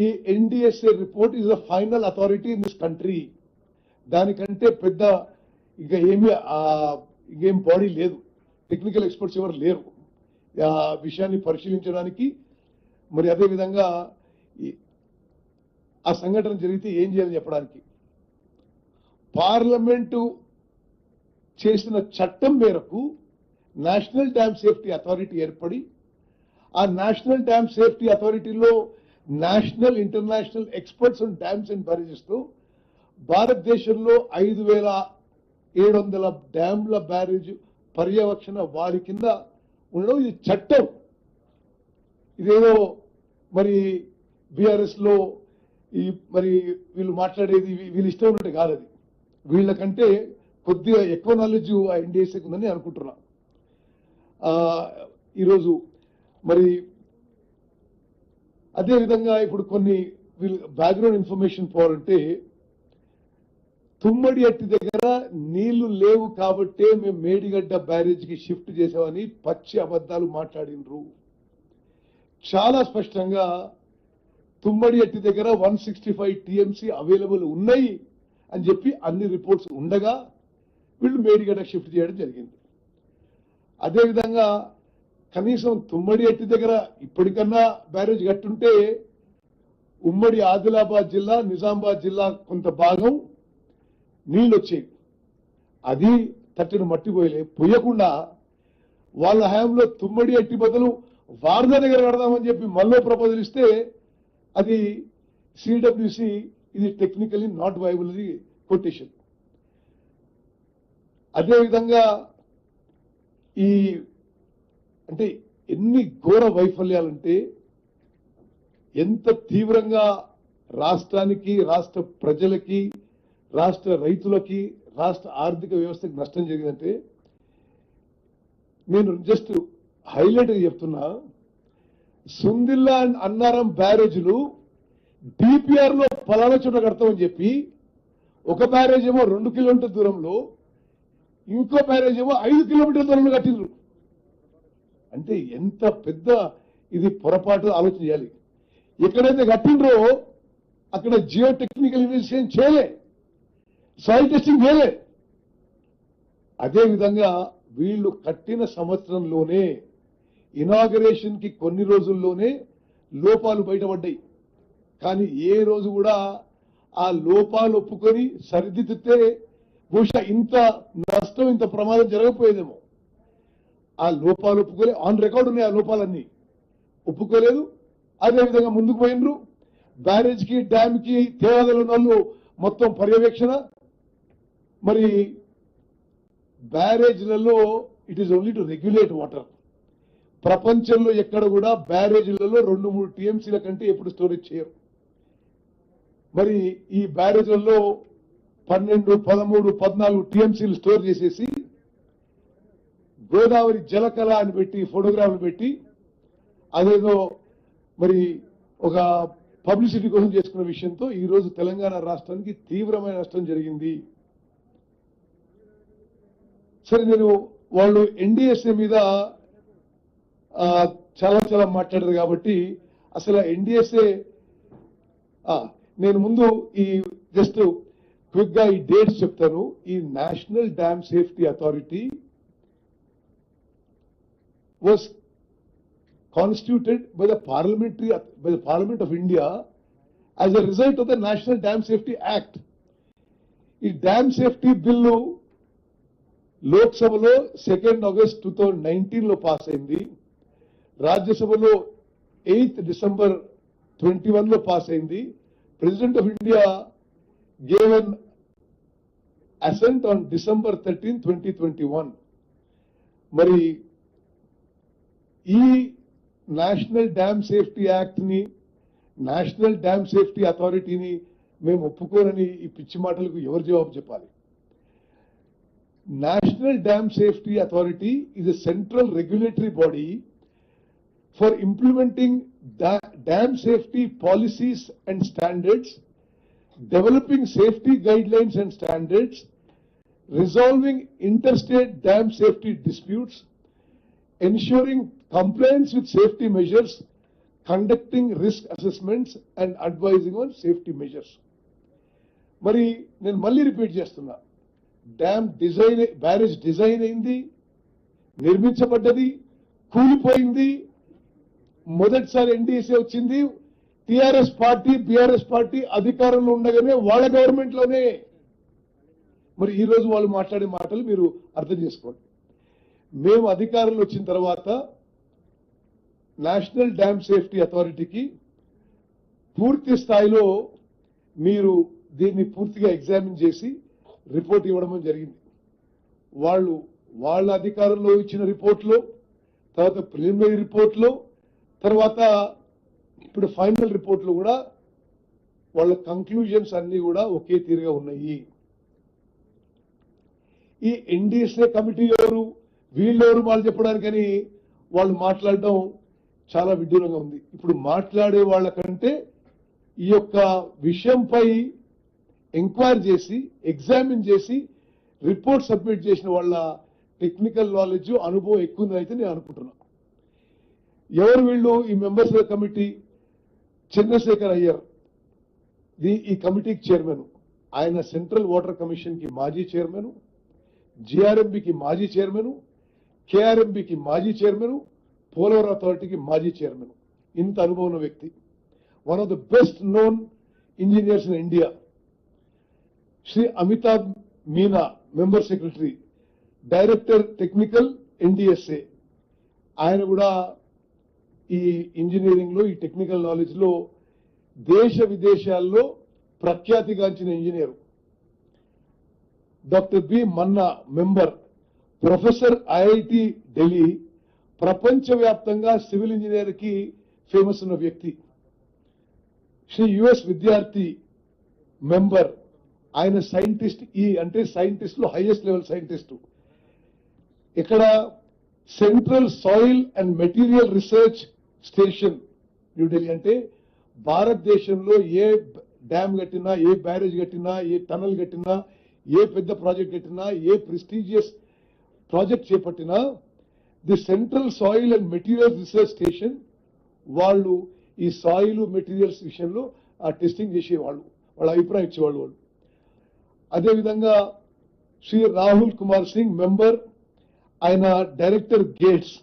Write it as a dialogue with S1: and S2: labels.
S1: ఈ NDSA report is the final authority in this country. దానికంటే పెద్ద ఇక ఇంకేం బాడీ లేదు, టెక్నికల్ ఎక్స్పర్ట్స్ ఎవరు లేరు ఆ విషయాన్ని పరిశీలించడానికి. మరి అదేవిధంగా ఆ సంఘటన జరిగితే ఏం చేయాలని చెప్పడానికి పార్లమెంటు చేసిన చట్టం మేరకు నేషనల్ డ్యామ్ సేఫ్టీ అథారిటీ ఏర్పడి ఆ నేషనల్ డ్యామ్ సేఫ్టీ అథారిటీలో national international experts on dams and barrages తో భారతదేశంలో 5,700 డ్యామ్ల బ్యారేజ్ పర్యవేక్షణ వారి కింద ఉండడం ఇది చట్టం. ఇదేదో మరి బీఆర్ఎస్ లో మరి వీళ్ళు మాట్లాడేది వీళ్ళు ఇష్టం ఉన్నట్టు కాదు. అది వీళ్ళకంటే కొద్దిగా ఎక్కువ నాలెడ్జ్ ఆ ఎన్డీఎస్ఏకి ఉందని అనుకుంటున్నా. ఈరోజు మరి అదేవిధంగా ఇప్పుడు కొన్ని బ్యాక్గ్రౌండ్ ఇన్ఫర్మేషన్ పోవాలంటే తుమ్మడి అట్టి దగ్గర నీళ్లు లేవు కాబట్టే మేము మేడిగడ్డ బ్యారేజ్కి షిఫ్ట్ చేసామని పచ్చి అబద్ధాలు మాట్లాడినరు. చాలా స్పష్టంగా తుమ్మడి అట్టి దగ్గర 165 టీఎంసీ అవైలబుల్ ఉన్నాయి అని చెప్పి అన్ని రిపోర్ట్స్ ఉండగా వీళ్ళు మేడిగడ్డ షిఫ్ట్ చేయడం జరిగింది. అదేవిధంగా కనీసం తుమ్మడి అట్టి దగ్గర ఇప్పటికన్నా బ్యారేజ్ కట్టుంటే ఉమ్మడి ఆదిలాబాద్ జిల్లా నిజామాబాద్ జిల్లా కొంత భాగం నీళ్ళు వచ్చేవి. అది తట్టిన మట్టి పోయకుండా వాళ్ళ హయాంలో తుమ్మడి అట్టి బదులు వారధ దగ్గర కడదామని చెప్పి మళ్ళీ ప్రపోజల్ ఇస్తే అది సిడబ్ల్యూసి ఇది టెక్నికలీ నాట్ వైబుల్ అది కొటేషన్. అదేవిధంగా ఈ అంటే ఎన్ని ఘోర వైఫల్యాలంటే ఎంత తీవ్రంగా రాష్ట్రానికి రాష్ట్ర ప్రజలకి రాష్ట్ర రైతులకి రాష్ట్ర ఆర్థిక వ్యవస్థకి నష్టం జరిగిందంటే నేను జస్ట్ హైలైట్ గా చెప్తున్నా. సుందిల్లా అండ్ అన్నారం బ్యారేజ్లు డిపిఆర్ లో పలానా చోట కడతామని చెప్పి ఒక బ్యారేజ్ ఏమో 2 కిలోమీటర్ల దూరంలో ఇంకో బ్యారేజ్ ఏమో 5 కిలోమీటర్ల దూరంలో కట్టిండ్రు. అంటే ఎంత పెద్ద ఇది పొరపాటు ఆలోచన చేయాలి. ఎక్కడైతే కట్టిండ్రో అక్కడ జియో టెక్నికల్ ఇన్వెస్టిగేషన్ చేయలే, సాయిల్ టెస్టింగ్ చేయలే. అదేవిధంగా వీళ్ళు కట్టిన సంవత్సరంలోనే ఇనాగరేషన్ కి కొన్ని రోజుల్లోనే లోపాలు బయటపడ్డాయి. కానీ ఏ రోజు కూడా ఆ లోపాలు ఒప్పుకొని సరిదిద్దితే బహుశా ఇంత నష్టం ఇంత ప్రమాదం జరగకపోయేదేమో. ఆ లోపాలు ఒప్పుకోలే, ఆన్ రికార్డు ఉన్నాయి ఆ లోపాలన్నీ, ఒప్పుకోలేదు. అదేవిధంగా ముందుకు పోయినరు. బ్యారేజ్ కి డ్యామ్ కి తేవాదలు ఉన్న వాళ్ళు మొత్తం పర్యవేక్షణ. మరి బ్యారేజ్లలో it is only to regulate water. ప్రపంచంలో ఎక్కడ కూడా బ్యారేజ్లలో 2-3 టీఎంసీల కంటే ఎప్పుడు స్టోరేజ్ చేయరు. మరి ఈ బ్యారేజ్లలో 12, 13, 14 టీఎంసీలు స్టోర్ చేసేసి గోదావరి జలకళ అని పెట్టి ఫోటోగ్రాఫ్లు పెట్టి అదేదో మరి ఒక పబ్లిసిటీ కోసం చేసుకున్న విషయంతో ఈ రోజు తెలంగాణ రాష్ట్రానికి తీవ్రమైన నష్టం జరిగింది. సరే, నేను వాళ్ళు ఎన్డీఎస్ఏ మీద చాలా మాట్లాడారు కాబట్టి అసలు ఎన్డీఎస్ఏ నేను ముందు ఈ జస్ట్ క్విక్ గా ఈ డేట్స్ చెప్తాను. ఈ national dam safety authority was constituted by the Parliament of India as a result of the National Dam Safety Act. ఈ డ్యామ్ సేఫ్టీ బిల్లు లోక్సభలో 2 ఆగస్ట్ 2019 లో పాస్ అయింది. రాజ్యసభలో 8 డిసెంబర్ 21 లో పాస్ అయింది. President of India gave an assent on December 13, 2021. మరి ఈ national dam safety act ని నేషనల్ డ్యామ్ సేఫ్టీ అథారిటీని మేము ఒప్పుకోనని ఈ పిచ్చి మాటలకు ఎవరు జవాబు చెప్పాలి? National dam safety authority is a central regulatory body for implementing dam safety policies and standards, developing safety guide lines and standards, resolving interstate dam safety disputes, ensuring compliance with safety measures, conducting risk assessments and advising on safety measures. మరి నేను మళ్ళీ repeat చేస్తున్నా, barrage design అయింది, నిర్మించబడ్డది, కూలిపోయింది. మొదటిసారి NDSA వచ్చింది, TRS party BRS party అధికారంలో ఉండగానే వాళ్ళ గవర్నమెంట్ లోనే. మరి ఈ రోజు వాళ్ళు మాట్లాడే మాటలు మీరు అర్థం చేసుకోండి. మేము అధికారంలో వచ్చిన తర్వాత నేషనల్ డ్యామ్ సేఫ్టీ అథారిటీకి పూర్తి స్థాయిలో మీరు దీన్ని పూర్తిగా ఎగ్జామిన్ చేసి రిపోర్ట్ ఇవ్వడం జరిగింది. వాళ్ళ అధికారంలో ఇచ్చిన రిపోర్ట్లో, తర్వాత ప్రిలిమినరీ రిపోర్ట్లో, తర్వాత ఇప్పుడు ఫైనల్ రిపోర్ట్లో కూడా వాళ్ళ కంక్లూజన్స్ అన్ని కూడా ఒకే తీరుగా ఉన్నాయి. ఈ ఎన్డీఎస్ఏ కమిటీ ఎవరు, వీళ్ళెవరు వాళ్ళు చెప్పడానికని వాళ్ళు మాట్లాడడం చాలా విడ్డూరంగా ఉంది. ఇప్పుడు మాట్లాడే వాళ్ళకంటే ఈ యొక్క విషయంపై ఎంక్వైరీ చేసి ఎగ్జామిన్ చేసి రిపోర్ట్ సబ్మిట్ చేసిన వాళ్ళ టెక్నికల్ నాలెడ్జ్ అనుభవం ఎక్కువ ఉందని అయితే నేను అనుకుంటున్నా. ఎవరు వీళ్ళు? ఈ members of the committee Chandrashekhar Iyer ఈ కమిటీకి చైర్మన్. ఆయన సెంట్రల్ వాటర్ కమిషన్ కి మాజీ చైర్మన్, జిఆర్ఎంబికి మాజీ చైర్మన్, కేఆర్ఎంబికి మాజీ చైర్మన్, పోలవరం అథారిటీకి మాజీ చైర్మన్. ఇంత అనుభవం ఉన్న వ్యక్తి, one of the best known engineers in India. Shri Amitabh Meena, member secretary, director technical NDSA. ఆయన కూడా ఈ ఇంజనీరింగ్ లో, ఈ టెక్నికల్ నాలెడ్జ్ లో దేశ విదేశాల్లో ప్రఖ్యాతిగాంచిన ఇంజనీర్. డాక్టర్ బి మన్నా, మెంబర్, ప్రొఫెసర్ ఐఐటి ఢిల్లీ, ప్రపంచవ్యాప్తంగా సివిల్ ఇంజనీర్ కి ఫేమస్ ఉన్న వ్యక్తి. శ్రీ యుఎస్ విద్యార్థి, మెంబర్. ఆయన సైంటిస్ట్, అంటే సైంటిస్ట్ లో హైయెస్ట్ లెవెల్ సైంటిస్ట్. ఇక్కడ central soil and material research station New Delhi. అంటే భారతదేశంలో ఏ డ్యామ్ కట్టినా, ఏ బ్యారేజ్ కట్టినా, ఏ టనల్ కట్టినా, ఏ పెద్ద ప్రాజెక్ట్ కట్టినా, ఏ ప్రెస్టీజియస్ ప్రాజెక్ట్ చేపట్టినా the central soil and material research station వాళ్ళు ఈ సాయిల్ మెటీరియల్స్ విషయంలో ఆ టెస్టింగ్ చేసేవాళ్ళు, వాళ్ళ అభిప్రాయం ఇచ్చేవాళ్ళు వాళ్ళు. అదేవిధంగా శ్రీ రాహుల్ కుమార్ సింగ్, మెంబర్. ఆయన డైరెక్టర్ గేట్స్,